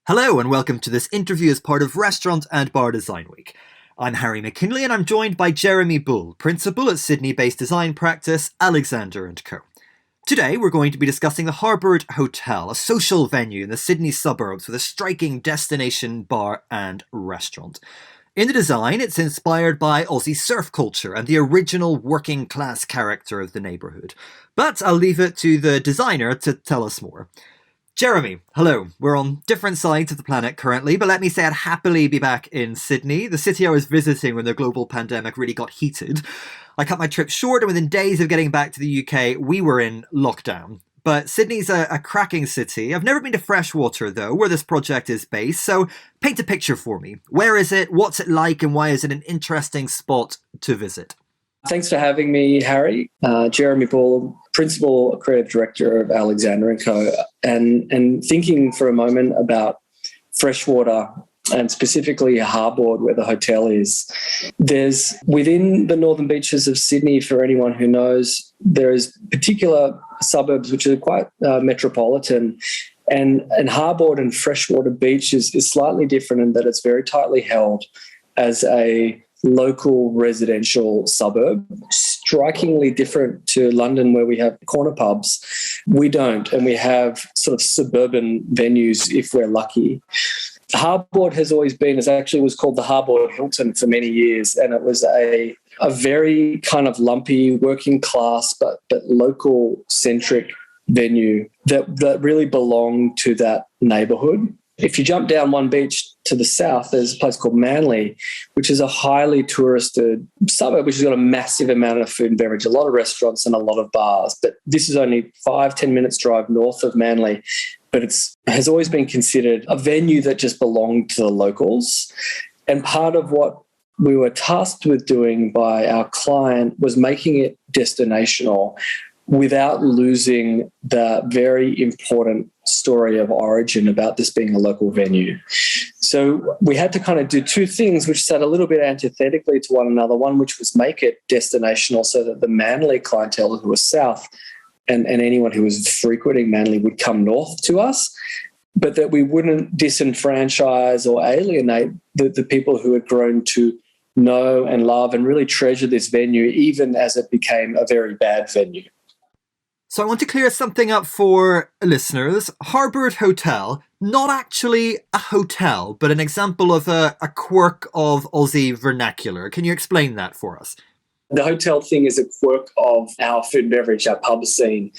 Hello and welcome to this interview as part of Restaurant and Bar Design Week. I'm Harry McKinley and I'm joined by Jeremy Bull, Principal at Sydney-based design practice Alexander & Co. Today we're going to be discussing the Harbour Hotel, a social venue in the Sydney suburbs with a striking destination bar and restaurant. In the design, it's inspired by Aussie surf culture and the original working class character of the neighbourhood. But I'll leave it to the designer to tell us more. Jeremy, hello. We're on different sides of the planet currently, but let me say I'd happily be back in Sydney, the city I was visiting when the global pandemic really got heated. I cut my trip short, and within days of getting back to the UK, we were in lockdown. But Sydney's a cracking city. I've never been to Freshwater, though, where this project is based, so paint a picture for me. Where is it, what's it like, and why is it an interesting spot to visit? Thanks for having me, Harry. Jeremy Bull, Principal Creative Director of Alexander & Co. And thinking for a moment about Freshwater and specifically Harbord, where the hotel is. There's, within the northern beaches of Sydney, for anyone who knows, there is particular suburbs which are quite metropolitan. And Harbord and Freshwater Beach is slightly different in that it's very tightly held as a local residential suburb, strikingly different to London where we have corner pubs. We don't, and we have sort of suburban venues if we're lucky. Harbord has always been, it actually was called the Harbord Hilton for many years, and it was a very kind of lumpy, working class but local centric venue that really belonged to that neighbourhood. If you jump down one beach to the south, there's a place called Manly, which is a highly touristed suburb, which has got a massive amount of food and beverage, a lot of restaurants and a lot of bars. But this is only 5-10 minutes drive north of Manly. But it has always been considered a venue that just belonged to the locals. And part of what we were tasked with doing by our client was making it destinational without losing the very important story of origin about this being a local venue. So we had to kind of do two things which sat a little bit antithetically to one another. One, which was make it destinational so that the Manly clientele who was south and anyone who was frequenting Manly would come north to us, but that we wouldn't disenfranchise or alienate the people who had grown to know and love and really treasure this venue, even as it became a very bad venue. So I want to clear something up for listeners. Harbord Hotel, not actually a hotel, but an example of a quirk of Aussie vernacular. Can you explain that for us? The hotel thing is a quirk of our food and beverage, our pub scene.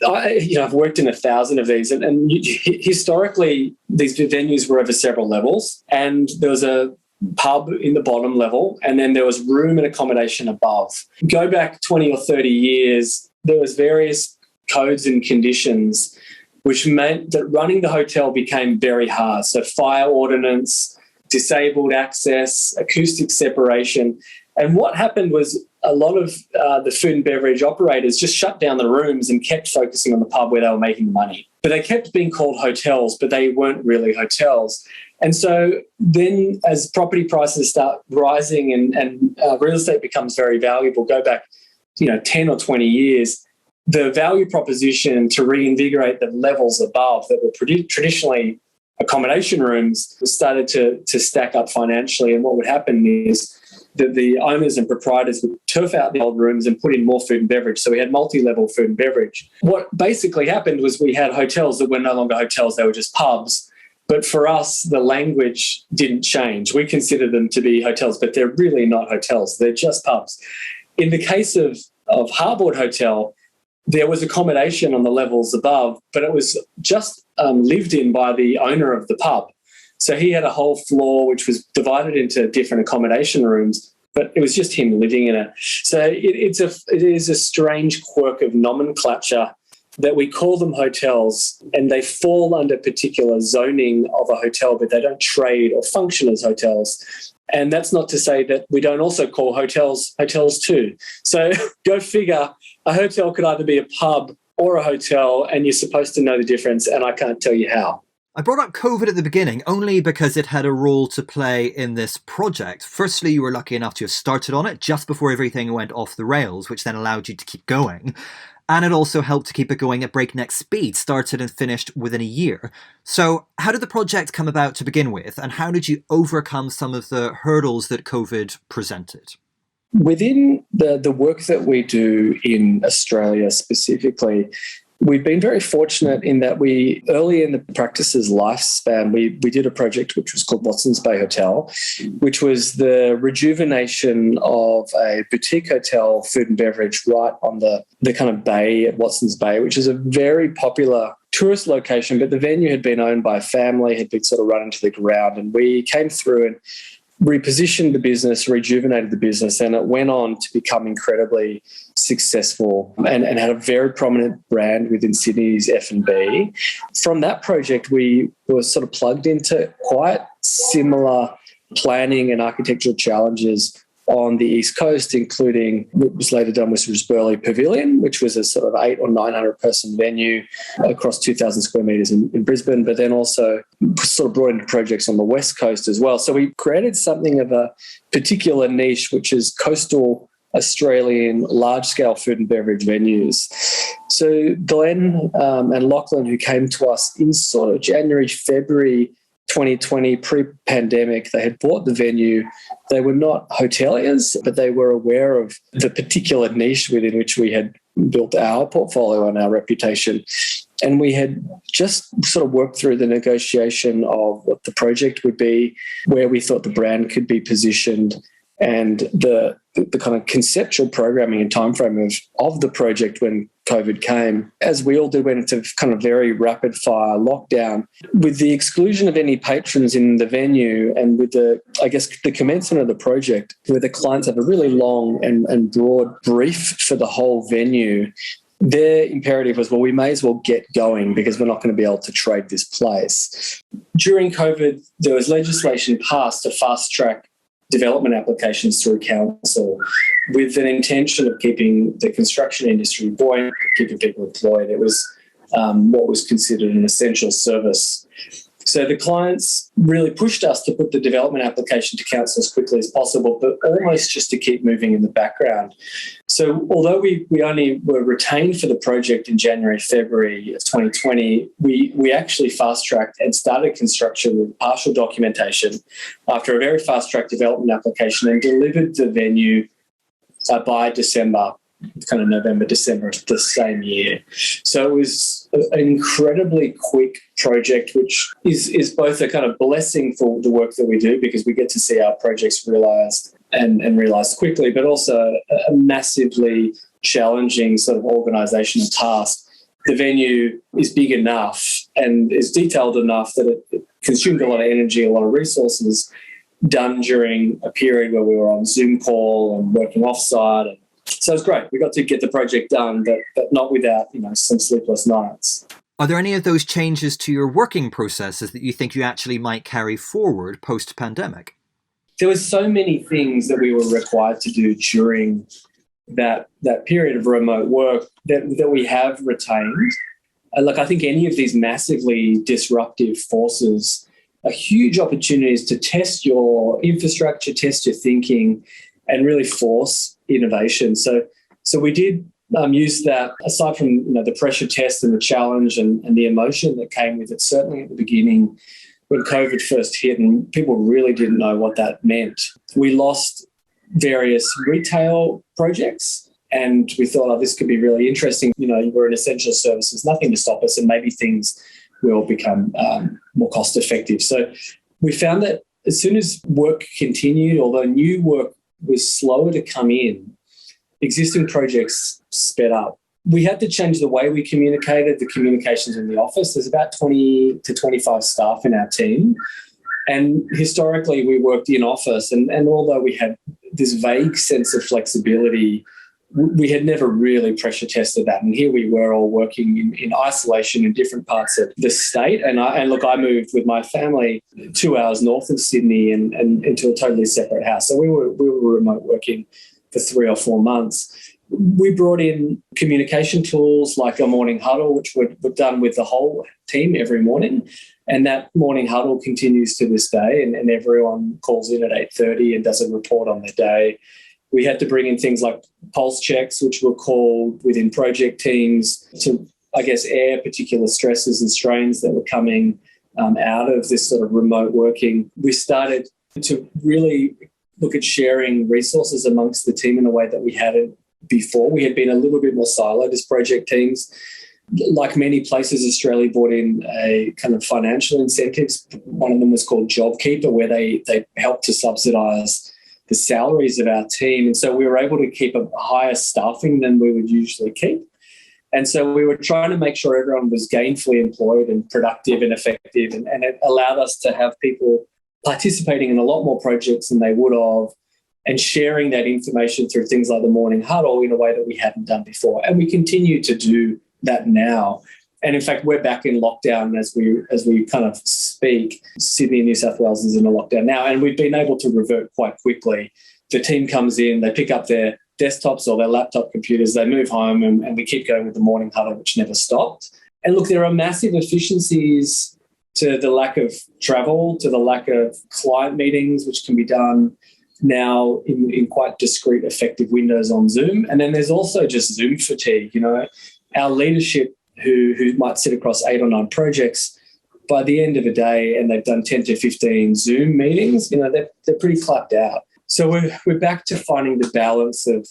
I've worked in 1,000 of these, and historically these venues were over several levels, and there was a pub in the bottom level, and then there was room and accommodation above. Go back 20 or 30 years, there was various codes and conditions which meant that running the hotel became very hard. So fire ordinance, disabled access, acoustic separation. And what happened was a lot of the food and beverage operators just shut down the rooms and kept focusing on the pub where they were making money. But they kept being called hotels, but they weren't really hotels. And so then as property prices start rising and real estate becomes very valuable, go back 10 or 20 years, the value proposition to reinvigorate the levels above that were traditionally accommodation rooms started to stack up financially. And what would happen is that the owners and proprietors would turf out the old rooms and put in more food and beverage. So we had multi-level food and beverage. What basically happened was we had hotels that were no longer hotels, they were just pubs. But for us, the language didn't change. We consider them to be hotels, but they're really not hotels. They're just pubs. In the case of Harbord Hotel, there was accommodation on the levels above, but it was just lived in by the owner of the pub. So he had a whole floor which was divided into different accommodation rooms, but it was just him living in it. So it is a strange quirk of nomenclature that we call them hotels, and they fall under particular zoning of a hotel, but they don't trade or function as hotels. And that's not to say that we don't also call hotels too. So go figure, a hotel could either be a pub or a hotel, and you're supposed to know the difference, and I can't tell you how. I brought up COVID at the beginning only because it had a role to play in this project. Firstly, you were lucky enough to have started on it just before everything went off the rails, which then allowed you to keep going. And it also helped to keep it going at breakneck speed, started and finished within a year. So how did the project come about to begin with? And how did you overcome some of the hurdles that COVID presented? Within the work that we do in Australia specifically, we've been very fortunate in that early in the practice's lifespan, we did a project which was called Watson's Bay Hotel, which was the rejuvenation of a boutique hotel, food and beverage, right on the kind of bay at Watson's Bay, which is a very popular tourist location, but the venue had been owned by a family, had been sort of run into the ground, and we came through and repositioned the business, rejuvenated the business, and it went on to become incredibly successful and had a very prominent brand within Sydney's F&B. From that project, we were sort of plugged into quite similar planning and architectural challenges on the East Coast, including what was later done, which was Burleigh Pavilion, which was a sort of 800 or 900 person venue across 2,000 square metres in Brisbane, but then also sort of brought into projects on the West Coast as well. So we created something of a particular niche, which is coastal Australian large-scale food and beverage venues. So Glenn and Lachlan, who came to us in sort of January, February 2020, pre-pandemic, they had bought the venue. They were not hoteliers, but they were aware of the particular niche within which we had built our portfolio and our reputation. And we had just sort of worked through the negotiation of what the project would be, where we thought the brand could be positioned, and the kind of conceptual programming and timeframe of the project when COVID came. As we all did, went into kind of very rapid fire lockdown with the exclusion of any patrons in the venue, and with the commencement of the project, where the clients have a really long and broad brief for the whole venue. Their imperative was, well, we may as well get going because we're not going to be able to trade this place. During COVID, there was legislation passed to fast track development applications through council with an intention of keeping the construction industry buoyant, keeping people employed. It was what was considered an essential service. So the clients really pushed us to put the development application to council as quickly as possible, but almost just to keep moving in the background. So although we only were retained for the project in January, February of 2020, we actually fast-tracked and started construction with partial documentation after a very fast-track development application, and delivered the venue by December, kind of November, December of the same year. So it was an incredibly quick project, which is both a kind of blessing for the work that we do, because we get to see our projects realised and realised quickly, but also a massively challenging sort of organisational task. The venue is big enough and is detailed enough that it consumed a lot of energy, a lot of resources, done during a period where we were on Zoom call and working offsite. And so it was great. We got to get the project done, but not without, some sleepless nights. Are there any of those changes to your working processes that you think you actually might carry forward post-pandemic? There were so many things that we were required to do during that period of remote work that we have retained. I think any of these massively disruptive forces are huge opportunities to test your infrastructure, test your thinking, and really force innovation. So we did use that, aside from the pressure test and the challenge and the emotion that came with it, certainly at the beginning when COVID first hit and people really didn't know what that meant. We lost various retail projects and we thought, this could be really interesting. We're an essential service. There's nothing to stop us, and maybe things will become more cost effective. So we found that as soon as work continued, although new work was slower to come in, existing projects sped up. We had to change the way we communicated, the communications in the office. There's about 20 to 25 staff in our team. And historically, we worked in office. And although we had this vague sense of flexibility, we had never really pressure tested that. And here we were all working in isolation in different parts of the state. And I moved with my family 2 hours north of Sydney and into a totally separate house. So we were remote working for 3 or 4 months. We brought in communication tools like a morning huddle, which were done with the whole team every morning. And that morning huddle continues to this day. And everyone calls in at 8:30 and does a report on their day. We had to bring in things like pulse checks, which were called within project teams to, I guess, air particular stresses and strains that were coming out of this sort of remote working. We started to really look at sharing resources amongst the team in a way that we hadn't before. We had been a little bit more siloed as project teams. Like many places, Australia brought in a kind of financial incentives. One of them was called JobKeeper, where they helped to subsidise the salaries of our team. And so we were able to keep a higher staffing than we would usually keep. And so we were trying to make sure everyone was gainfully employed and productive and effective. And it allowed us to have people participating in a lot more projects than they would have, and sharing that information through things like the morning huddle in a way that we hadn't done before. And we continue to do that now. And in fact, we're back in lockdown as we kind of speak. Sydney and New South Wales is in a lockdown now, and we've been able to revert quite quickly. The team comes in, they pick up their desktops or their laptop computers, they move home, and we keep going with the morning huddle, which never stopped. And look, there are massive efficiencies to the lack of travel, to the lack of client meetings, which can be done now in quite discrete, effective windows on Zoom. And then there's also just Zoom fatigue. You know, our leadership who might sit across 8 or 9 projects, by the end of the day, and they've done 10 to 15 Zoom meetings, you know, they're pretty clapped out. So we're back to finding the balance of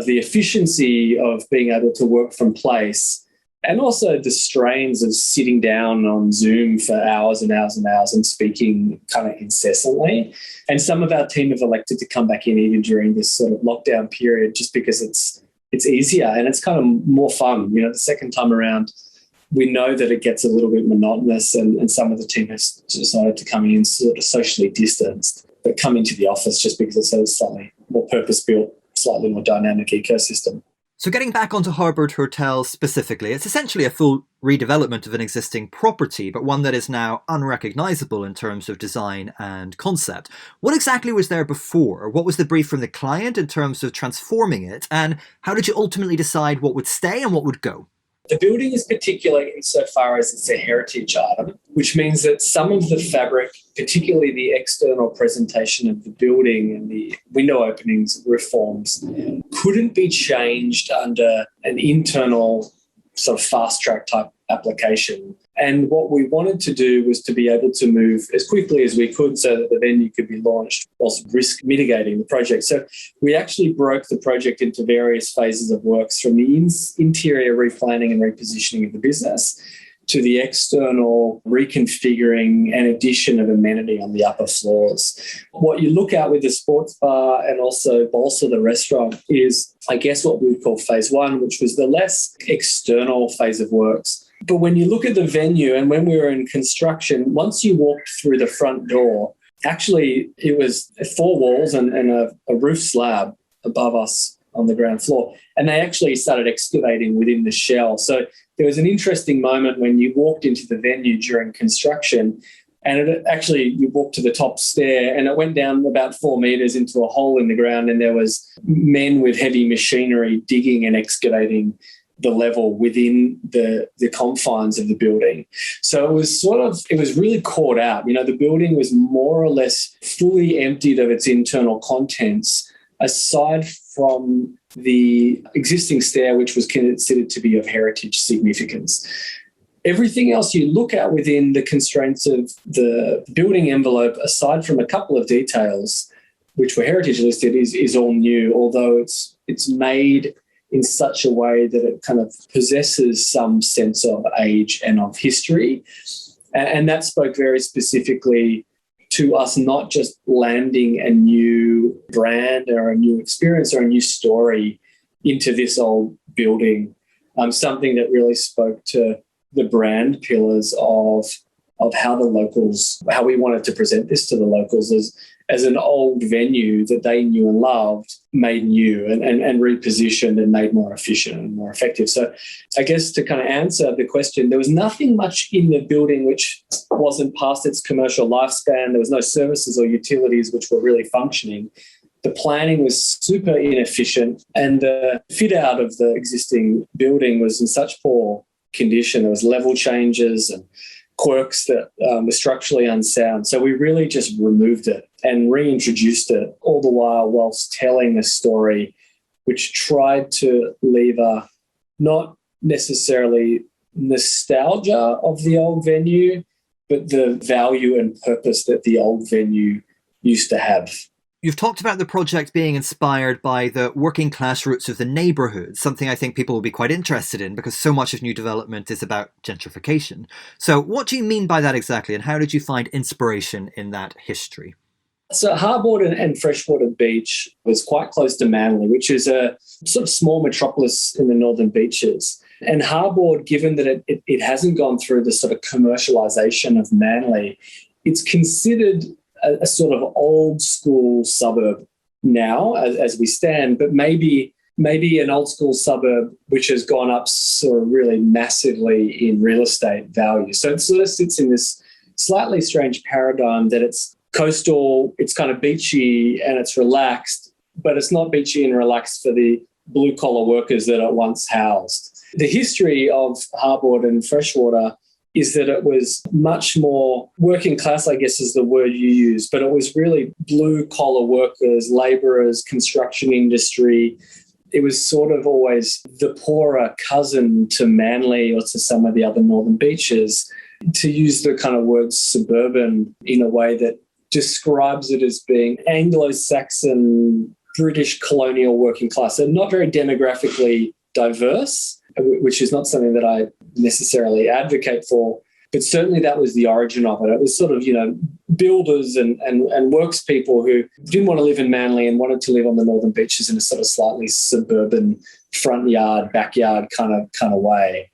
the efficiency of being able to work from place, and also the strains of sitting down on Zoom for hours and hours and hours and speaking kind of incessantly. And some of our team have elected to come back in even during this sort of lockdown period, just because it's easier and it's kind of more fun. You know, the second time around, we know that it gets a little bit monotonous, and some of the team has decided to come in sort of socially distanced, but come into the office just because it's a slightly more purpose-built, slightly more dynamic ecosystem. So getting back onto Harbour Hotel specifically, it's essentially a full redevelopment of an existing property, but one that is now unrecognisable in terms of design and concept. What exactly was there before? What was the brief from the client in terms of transforming it? And how did you ultimately decide what would stay and what would go? The building is particular insofar as it's a heritage item, which means that some of the fabric, particularly the external presentation of the building and the window openings, roof forms, couldn't be changed under an internal sort of fast-track type application. And what we wanted to do was to be able to move as quickly as we could so that the venue could be launched whilst risk mitigating the project. So we actually broke the project into various phases of works, from the interior replanning and repositioning of the business to the external reconfiguring and addition of amenity on the upper floors. What you look at with the sports bar and also the restaurant is, I guess, what we would call phase 1, which was the less external phase of works. But when you look at the venue, and when we were in construction, once you walked through the front door, actually it was 4 walls and a roof slab above us on the ground floor. And they actually started excavating within the shell. So there was an interesting moment when you walked into the venue during construction, and you walked to the top stair, and it went down about 4 metres into a hole in the ground, and there was men with heavy machinery digging and excavating the level within the confines of the building. So it was really caught out. You know, the building was more or less fully emptied of its internal contents, aside from the existing stair, which was considered to be of heritage significance. Everything else you look at within the constraints of the building envelope, aside from a couple of details which were heritage listed, is all new, although it's made in such a way that it kind of possesses some sense of age and of history. And that spoke very specifically to us not just landing a new brand or a new experience or a new story into this old building, something that really spoke to the brand pillars of how we wanted to present this to the locals as an old venue that they knew and loved, made new and repositioned and made more efficient and more effective. So I guess to kind of answer the question, there was nothing much in the building which wasn't past its commercial lifespan. There was no services or utilities which were really functioning. The planning was super inefficient, and the fit out of the existing building was in such poor condition. There was level changes and quirks that were structurally unsound. So we really just removed it and reintroduced it, all the whilst telling a story which tried to leave a not necessarily nostalgia of the old venue, but the value and purpose that the old venue used to have. You've talked about the project being inspired by the working class roots of the neighbourhood, something I think people will be quite interested in because so much of new development is about gentrification. So what do you mean by that exactly, and how did you find inspiration in that history? So Harbord and Freshwater Beach was quite close to Manly, which is a sort of small metropolis in the Northern Beaches. And Harbord, given that it hasn't gone through the sort of commercialisation of Manly, it's considered a sort of old school suburb now as we stand, but maybe an old school suburb which has gone up sort of really massively in real estate value. So it sort of sits in this slightly strange paradigm that it's coastal, it's kind of beachy and it's relaxed, but it's not beachy and relaxed for the blue collar workers that it once housed. The history of Harbord and Freshwater is that it was much more working class, I guess is the word you use, but it was really blue collar workers, labourers, construction industry. It was sort of always the poorer cousin to Manly or to some of the other northern beaches, to use the kind of word suburban in a way that describes it as being Anglo-Saxon, British colonial working class, and not very demographically diverse, which is not something that I necessarily advocate for, but certainly that was the origin of it. It was sort of, builders and works people who didn't want to live in Manly and wanted to live on the northern beaches in a sort of slightly suburban front yard, backyard kind of way.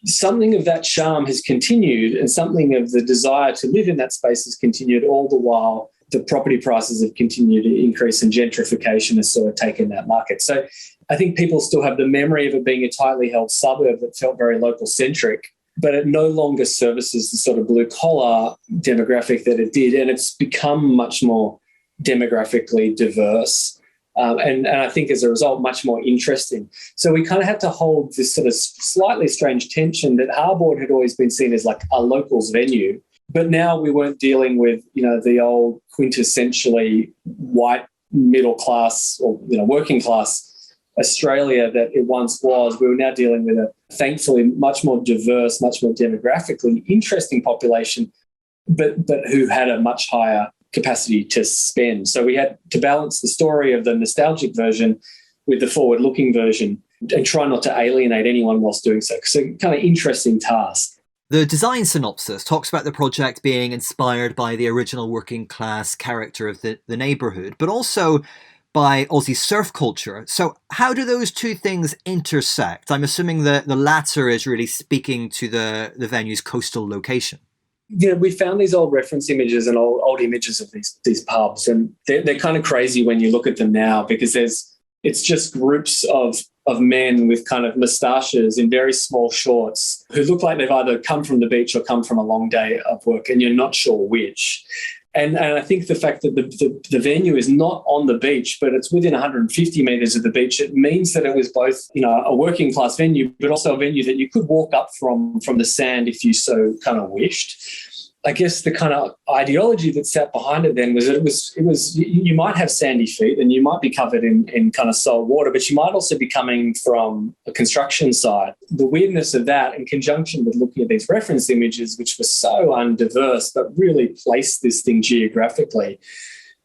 Something of that charm has continued, and something of the desire to live in that space has continued, all the while the property prices have continued to increase and gentrification has sort of taken that market. So I think people still have the memory of it being a tightly held suburb that felt very local-centric, but it no longer services the sort of blue-collar demographic that it did, and it's become much more demographically diverse. And I think as a result, much more interesting. So we kind of had to hold this sort of slightly strange tension that Harbord had always been seen as like a locals venue, but now we weren't dealing with, the old quintessentially white middle class or, working class Australia that it once was. We were now dealing with a thankfully much more diverse, much more demographically interesting population, but who had a much higher capacity to spend. So we had to balance the story of the nostalgic version with the forward-looking version and try not to alienate anyone whilst doing so. So kind of interesting task. The design synopsis talks about the project being inspired by the original working class character of the neighbourhood, but also by Aussie surf culture. So how do those two things intersect? I'm assuming that the latter is really speaking to the venue's coastal location. We found these old reference images and old images of these pubs, and they're kind of crazy when you look at them now, because it's just groups of men with kind of moustaches in very small shorts who look like they've either come from the beach or come from a long day of work, and you're not sure which. And I think the fact that the venue is not on the beach, but it's within 150 metres of the beach, it means that it was both, a working class venue, but also a venue that you could walk up from the sand if you so kind of wished. I guess the kind of ideology that sat behind it then was that it was you might have sandy feet and you might be covered in kind of salt water, but you might also be coming from a construction site. The weirdness of that, in conjunction with looking at these reference images, which were so undiverse, but really placed this thing geographically.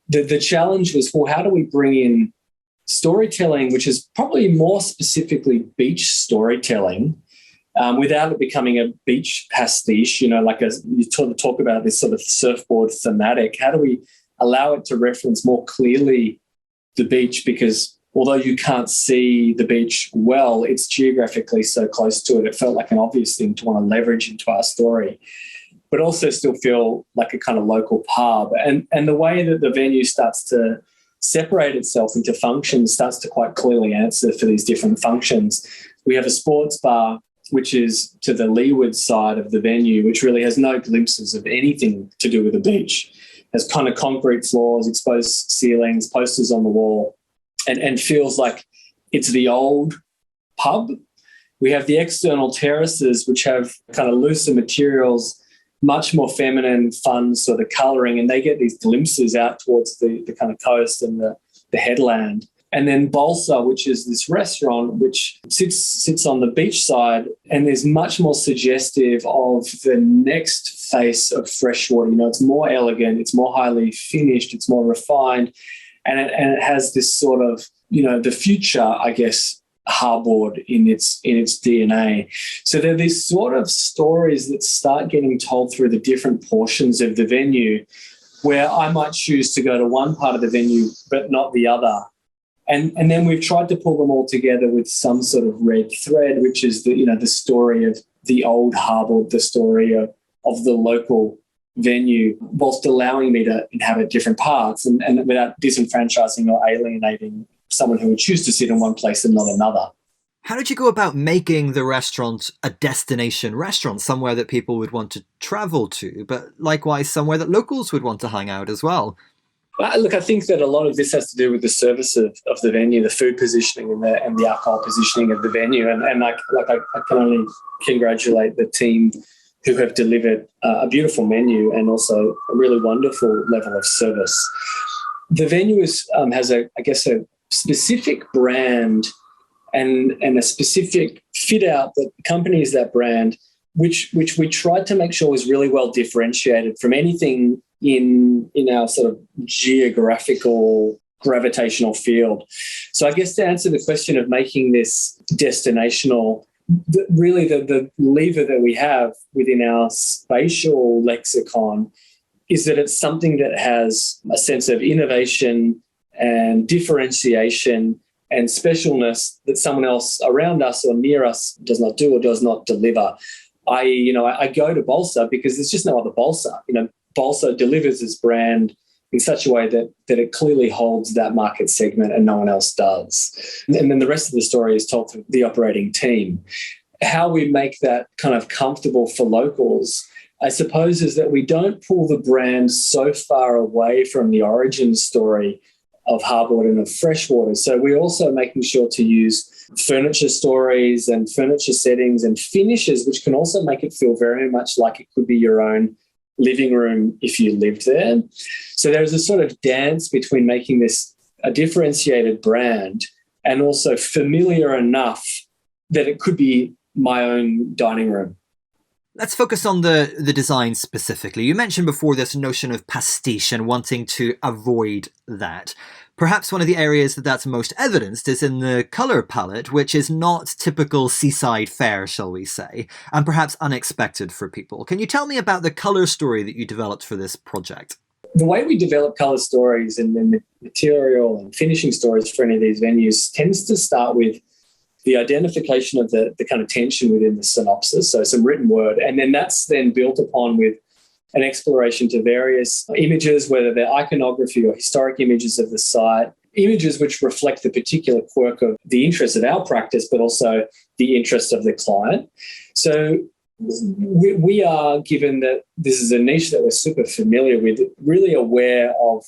The challenge was, well, how do we bring in storytelling, which is probably more specifically beach storytelling, without it becoming a beach pastiche, you talk about this sort of surfboard thematic. How do we allow it to reference more clearly the beach? Because although you can't see the beach well, it's geographically so close to it. It felt like an obvious thing to want to leverage into our story, but also still feel like a kind of local pub. And the way that the venue starts to separate itself into functions starts to quite clearly answer for these different functions. We have a sports bar, which is to the leeward side of the venue, which really has no glimpses of anything to do with the beach. It has kind of concrete floors, exposed ceilings, posters on the wall, and feels like it's the old pub. We have the external terraces, which have kind of looser materials much more feminine, fun sort of colouring, and they get these glimpses out towards the kind of coast and the headland. And then Balsa, which is this restaurant which sits on the beachside and is much more suggestive of the next face of Freshwater. You know, it's more elegant, it's more highly finished, it's more refined, and it has this sort of, you know, the future, I guess, harbored in its DNA. So there are these sort of stories that start getting told through the different portions of the venue, where I might choose to go to one part of the venue but not the other. And then we've tried to pull them all together with some sort of red thread, which is the story of the old harbour, the story of the local venue, whilst allowing me to inhabit different parts and without disenfranchising or alienating someone who would choose to sit in one place and not another. How did you go about making the restaurant a destination restaurant, somewhere that people would want to travel to, but likewise somewhere that locals would want to hang out as well? Look, I think that a lot of this has to do with the service of the venue, the food positioning and the alcohol positioning of the venue. And I can only congratulate the team who have delivered a beautiful menu and also a really wonderful level of service. The venue has a specific brand and a specific fit out that accompanies that brand, which we tried to make sure was really well differentiated from anything in our sort of geographical gravitational field. So I guess to answer the question of making this destinational, really the lever that we have within our spatial lexicon is that it's something that has a sense of innovation and differentiation and specialness that someone else around us or near us does not do or does not deliver. I go to Balsa because there's just no other Balsa. You know, Balsa delivers its brand in such a way that it clearly holds that market segment and no one else does. And then the rest of the story is told through the operating team. How we make that kind of comfortable for locals, I suppose, is that we don't pull the brand so far away from the origin story of Harbourwood and of Freshwater. So we're also making sure to use furniture stories and furniture settings and finishes, which can also make it feel very much like it could be your own living room if you lived there. So there's a sort of dance between making this a differentiated brand and also familiar enough that it could be my own dining room. Let's focus on the design specifically. You mentioned before this notion of pastiche and wanting to avoid that. Perhaps one of the areas that's most evidenced is in the colour palette, which is not typical seaside fare, shall we say, and perhaps unexpected for people. Can you tell me about the colour story that you developed for this project? The way we develop colour stories and the material and finishing stories for any of these venues tends to start with the identification of the kind of tension within the synopsis, so some written word, and then that's then built upon with an exploration to various images, whether they're iconography or historic images of the site, images which reflect the particular quirk of the interest of our practice, but also the interest of the client. So we are, given that this is a niche that we're super familiar with, really aware of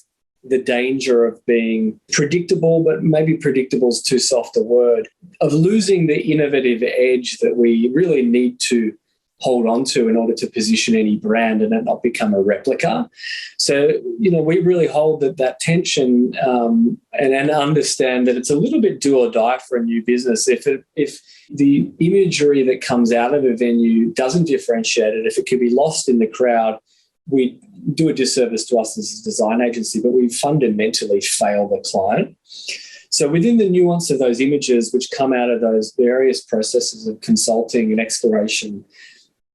the danger of being predictable, but maybe predictable is too soft a word, of losing the innovative edge that we really need to hold on to in order to position any brand and it not become a replica. So, we really hold that tension and understand that it's a little bit do or die for a new business. If the imagery that comes out of a venue doesn't differentiate it, if it could be lost in the crowd, we do a disservice to us as a design agency, but we fundamentally fail the client. So within the nuance of those images, which come out of those various processes of consulting and exploration,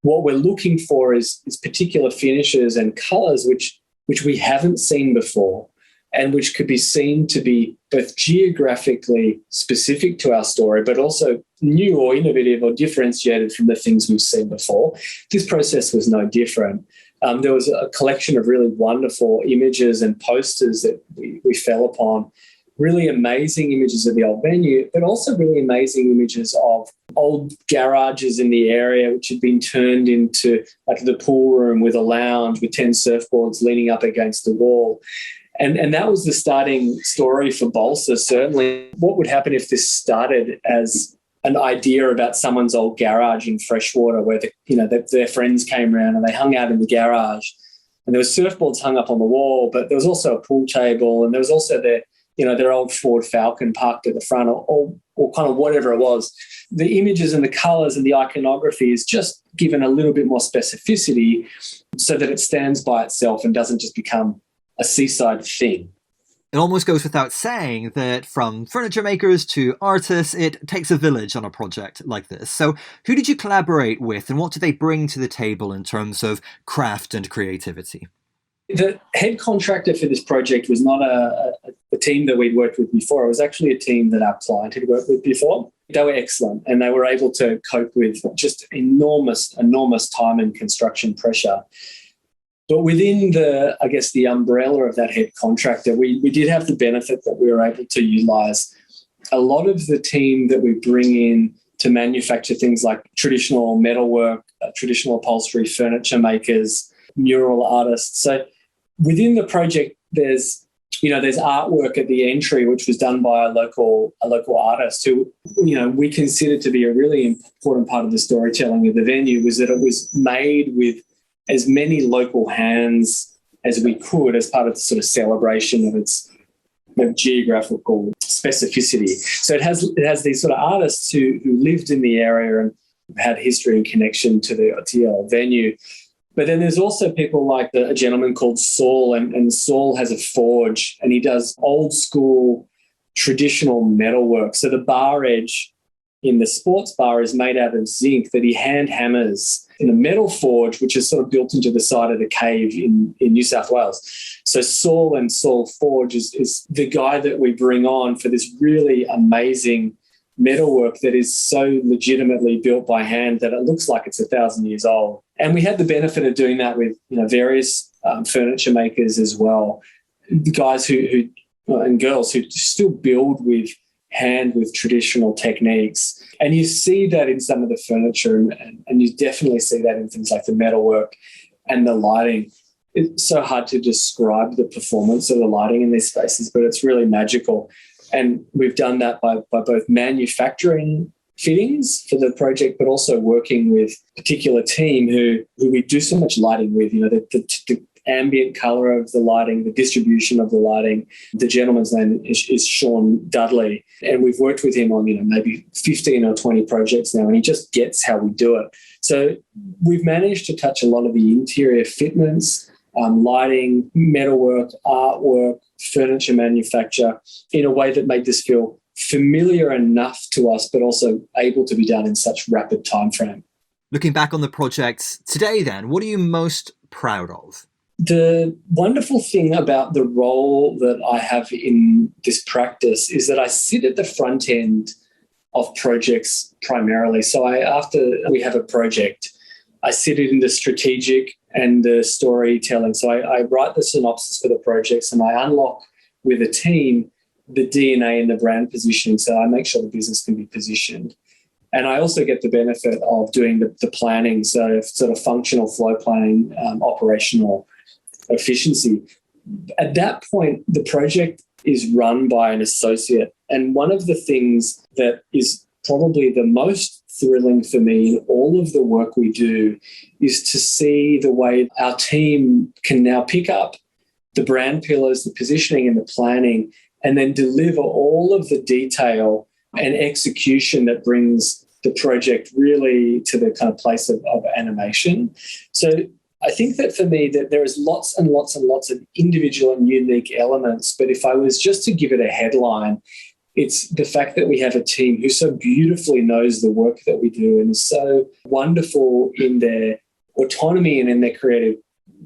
what we're looking for is particular finishes and colours which we haven't seen before and which could be seen to be both geographically specific to our story, but also new or innovative or differentiated from the things we've seen before. This process was no different. There was a collection of really wonderful images and posters that we fell upon, really amazing images of the old venue, but also really amazing images of old garages in the area which had been turned into like the pool room with a lounge with 10 surfboards leaning up against the wall. And that was the starting story for Balsa, certainly. What would happen if this started as an idea about someone's old garage in Freshwater where their friends came around and they hung out in the garage, and there were surfboards hung up on the wall, but there was also a pool table, and there was also their old Ford Falcon parked at the front, or kind of whatever it was. The images and the colours and the iconography is just given a little bit more specificity so that it stands by itself and doesn't just become a seaside thing. It almost goes without saying that from furniture makers to artists, it takes a village on a project like this. So who did you collaborate with and what do they bring to the table in terms of craft and creativity? The head contractor for this project was not a team that we'd worked with before. It was actually a team that our client had worked with before. They were excellent, and they were able to cope with just enormous time and construction pressure. But within the umbrella of that head contractor, we did have the benefit that we were able to utilise a lot of the team that we bring in to manufacture things like traditional metalwork, traditional upholstery, furniture makers, mural artists. So within the project, there's artwork at the entry, which was done by a local artist who, we considered to be a really important part of the storytelling of the venue, was that it was made with as many local hands as we could as part of the sort of celebration of its geographical specificity. So it has these sort of artists who lived in the area and had history and connection to the venue. But then there's also people like a gentleman called Saul, and Saul has a forge and he does old school traditional metalwork. So the bar edge in the sports bar is made out of zinc that he hand hammers in a metal forge, which is sort of built into the side of the cave in New South Wales. So Saul and Saul Forge is the guy that we bring on for this really amazing metalwork that is so legitimately built by hand that it looks like it's 1,000 years old. And we had the benefit of doing that with various furniture makers as well, the guys who and girls who still build with hand with traditional techniques. And you see that in some of the furniture and you definitely see that in things like the metalwork and the lighting. It's so hard to describe the performance of the lighting in these spaces, but it's really magical. And we've done that by both manufacturing fittings for the project, but also working with a particular team who we do so much lighting with, the ambient colour of the lighting, the distribution of the lighting. The gentleman's name is Sean Dudley, and we've worked with him on maybe 15 or 20 projects now, and he just gets how we do it. So we've managed to touch a lot of the interior fitments, lighting, metalwork, artwork, furniture manufacture in a way that made this feel familiar enough to us, but also able to be done in such rapid time frame. Looking back on the project today then, what are you most proud of? The wonderful thing about the role that I have in this practice is that I sit at the front end of projects primarily. So after we have a project, I sit in the strategic and the storytelling. So I write the synopsis for the projects and I unlock with a team the DNA and the brand positioning. So I make sure the business can be positioned. And I also get the benefit of doing the planning, so sort of functional flow planning, operational efficiency. At that point, the project is run by an associate. And one of the things that is probably the most thrilling for me in all of the work we do is to see the way our team can now pick up the brand pillars, the positioning and the planning, and then deliver all of the detail and execution that brings the project really to the kind of place of animation. So I think that for me that there is lots and lots and lots of individual and unique elements, but if I was just to give it a headline, it's the fact that we have a team who so beautifully knows the work that we do and is so wonderful in their autonomy and in their creative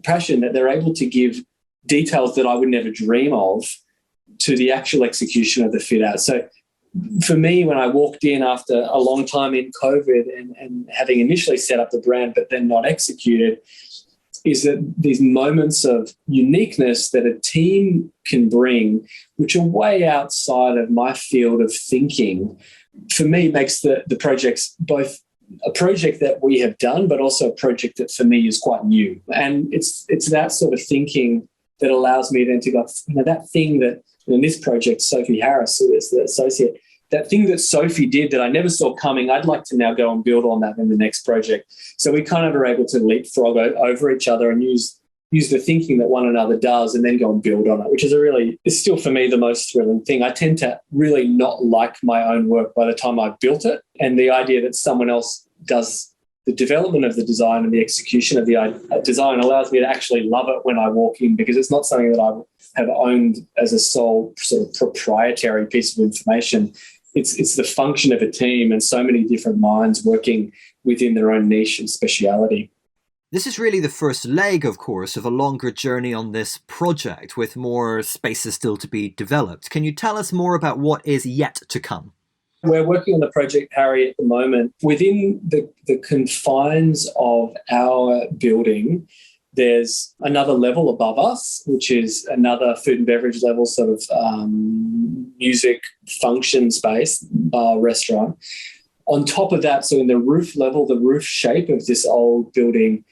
passion that they're able to give details that I would never dream of to the actual execution of the fit out. So for me, when I walked in after a long time in COVID and having initially set up the brand but then not executed, is that these moments of uniqueness that a team can bring, which are way outside of my field of thinking, for me makes the projects both a project that we have done, but also a project that for me is quite new. And it's that sort of thinking that allows me then to go, that thing that in this project, Sophie Harris, who is the associate, that thing that Sophie did that I never saw coming, I'd like to now go and build on that in the next project. So we kind of are able to leapfrog over each other and use the thinking that one another does and then go and build on it, which is still for me the most thrilling thing. I tend to really not like my own work by the time I've built it, and the idea that someone else does the development of the design and the execution of the design allows me to actually love it when I walk in, because it's not something that I have owned as a sole sort of proprietary piece of information. It's the function of a team and so many different minds working within their own niche and speciality. This is really the first leg, of course, of a longer journey on this project, with more spaces still to be developed. Can you tell us more about what is yet to come? We're working on the project, Harry, at the moment. Within the confines of our building, there's another level above us, which is another food and beverage level, sort of music function space, bar, restaurant. On top of that, so in the roof level, the roof shape of this old building,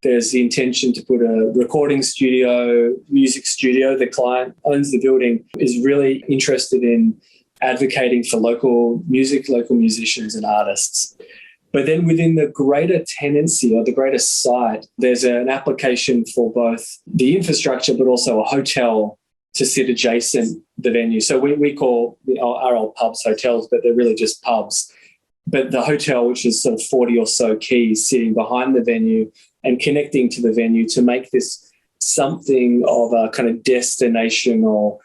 there's the intention to put a recording studio, music studio. The client owns the building, is really interested in advocating for local music, local musicians and artists. But then within the greater tenancy or the greater site, there's an application for both the infrastructure but also a hotel to sit adjacent the venue. So we call our old pubs hotels, but they're really just pubs. But the hotel, which is sort of 40 or so keys sitting behind the venue and connecting to the venue to make this something of a kind of destination or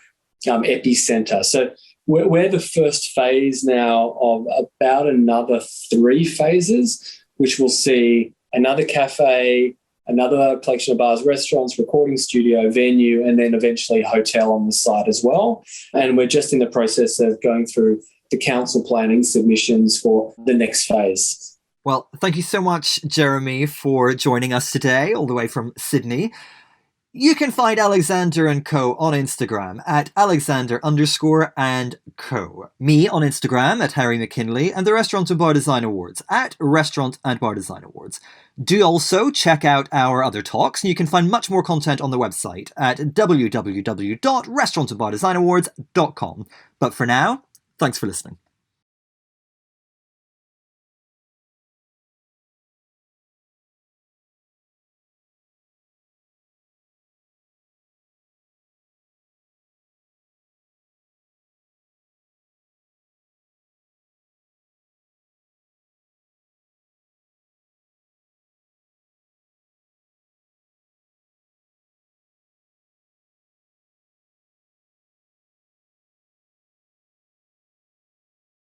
epicenter. So we're the first phase now of about another 3 phases, which will see another cafe, another collection of bars, restaurants, recording studio, venue, and then eventually hotel on the site as well. And we're just in the process of going through the council planning submissions for the next phase. Well, thank you so much, Jeremy, for joining us today, all the way from Sydney. You can find Alexander & Co. on Instagram at Alexander_and Co. Me on Instagram at Harry McKinley, and the Restaurant and Bar Design Awards at Restaurant and Bar Design Awards. Do also check out our other talks, and you can find much more content on the website at www.restaurantandbardesignAwards.com. But for now, thanks for listening.